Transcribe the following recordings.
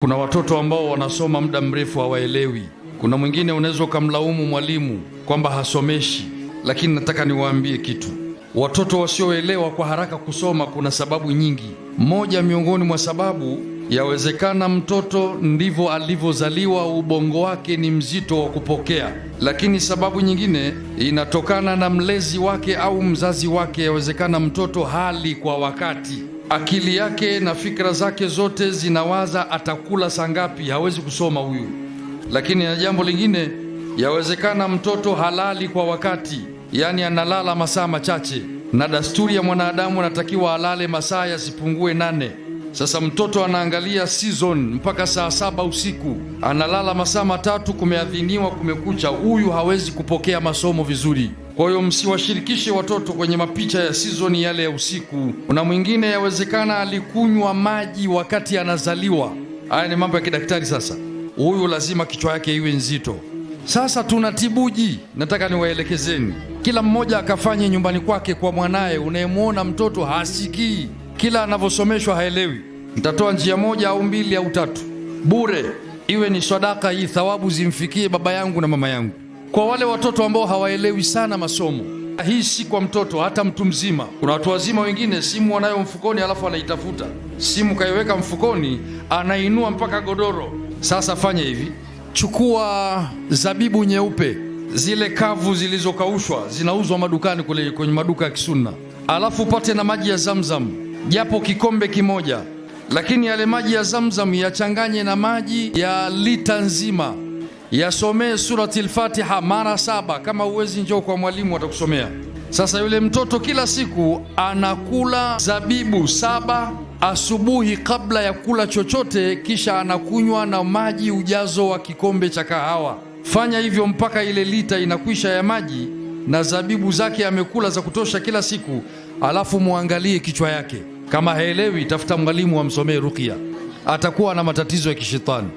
Kuna watoto ambao wanasoma muda mrefu hawaelewi. Kuna mwingine unaweza kumlaumu mwalimu kwamba hasomeshi, lakini nataka niwaambie kitu. Watoto wasioelewa kwa haraka kusoma kuna sababu nyingi. Moja miongoni mwa sababu, yawezekana mtoto ndivyo alivyozaliwa, ubongo wake ni mzito wa kupokea. Lakini sababu nyingine inatokana na mlezi wake au mzazi wake. Yawezekana mtoto hali kwa wakati, akili yake na fikra zake zote zinawaza atakula saa ngapi, hawezi kusoma huyu. Lakini na jambo lingine, yawezekana mtoto halali kwa wakati, yani analala masaa machache, na dasturi ya mwanadamu anatakiwa alale masaa yasipungue 8. Sasa mtoto anaangalia season mpaka saa 7 usiku, analala masaa 3, kumeadhiniwa, kumekucha. Huyu hawezi kupokea masomo vizuri. Kwa hiyo msiwashirikishe watoto kwenye mapicha ya season yale ya usiku. Kuna mwingine yawezekana alikunywa maji wakati anazaliwa. Haya ni mambo ya kidaktari. Sasa huyu lazima kichwa yake iwe nzito. Sasa tunatibuji, nataka niwaelekezeni. Kila mmoja akafanye nyumbani kwake kwa mwanaye. Unayemwona mtoto hasikii, kila anavyosomeshwa haelewi, nitatoa njia moja au 2 au 3 bure, iwe ni sadaka hii, thawabu zimfikie baba yangu na mama yangu. Kwa wale watoto ambao hawaelewi sana masomo, hii si kwa mtoto, hata mtu mzima. Kuna watu wazima wengine simu wanayo mfukoni, alafu anaitafuta simu, kaiweka mfukoni, anainua mpaka godoro. Sasa fanya hivi, chukua zabibu nyeupe, zile kavu zilizokaushwa zinauzwa madukani kule kwenye maduka ya kisunna, alafu upate na maji ya Zamzam japo kikombe kimoja, lakini yale maji ya Zamzam yachanganye na maji ya lita nzima. Yasomee surati al-Fatiha mara 7. Kama uwezi, njoo kwa mwalimu atakusomea. Sasa yule mtoto kila siku anakula zabibu 7 asubuhi kabla ya kula chochote, kisha anakunywa na maji ujazo wa kikombe cha kahawa. Fanya hivyo mpaka ile lita inakwisha ya maji, na zabibu zake amekula za kutosha kila siku. Alafu muangalie kichwa yake, kama haelewi tafuta mwalimu amsomee ruqya, atakuwa na matatizo ya kishetani.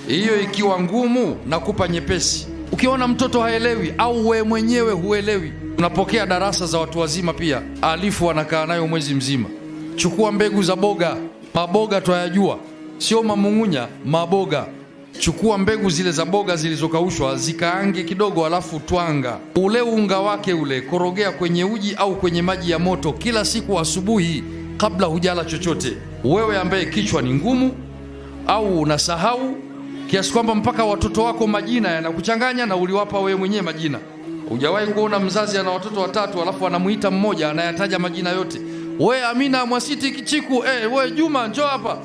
Hiyo ikiwa ngumu nakupa nyepesi. Ukiona mtoto haelewi au we mwenyewe huelewi, unapokea darasa za watu wazima pia. Alifu wanakaa nayo mwezi mzima. Chukua mbegu za boga, maboga twayajua, sio mamung'unya, maboga. Chukua mbegu zile za boga zilizokaushwa, zikaange kidogo, alafu twanga ule unga wake ule, korogea kwenye uji au kwenye maji ya moto kila siku asubuhi kabla hujala chochote. Wewe ambaye kichwa ni ngumu au unasahau kiasi kwamba mpaka watoto wako majina yanakuchanganya, na uliwapa wewe mwenyewe majina. Hujawahi kuona mzazi ana watoto 3 alafu anamuita mmoja anayataja majina yote? We Amina Mwasiti Kichiku, we Juma njoo hapa.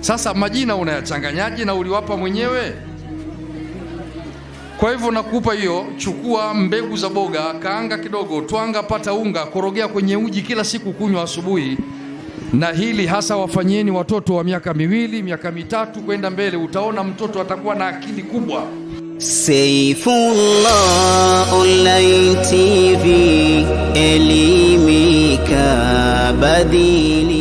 Sasa majina unayachanganyaje na uliwapa mwenyewe? Kwa hivyo nakupa hiyo, chukua mbegu za boga, kaanga kidogo, twanga, pata unga, korogea kwenye uji kila siku, kunywa asubuhi. Na hili hasa wafanyieni watoto wa miaka 2, miaka 3 kwenda mbele. Utaona mtoto atakuwa na akili kubwa. Saifullah Online TV, elimika badili.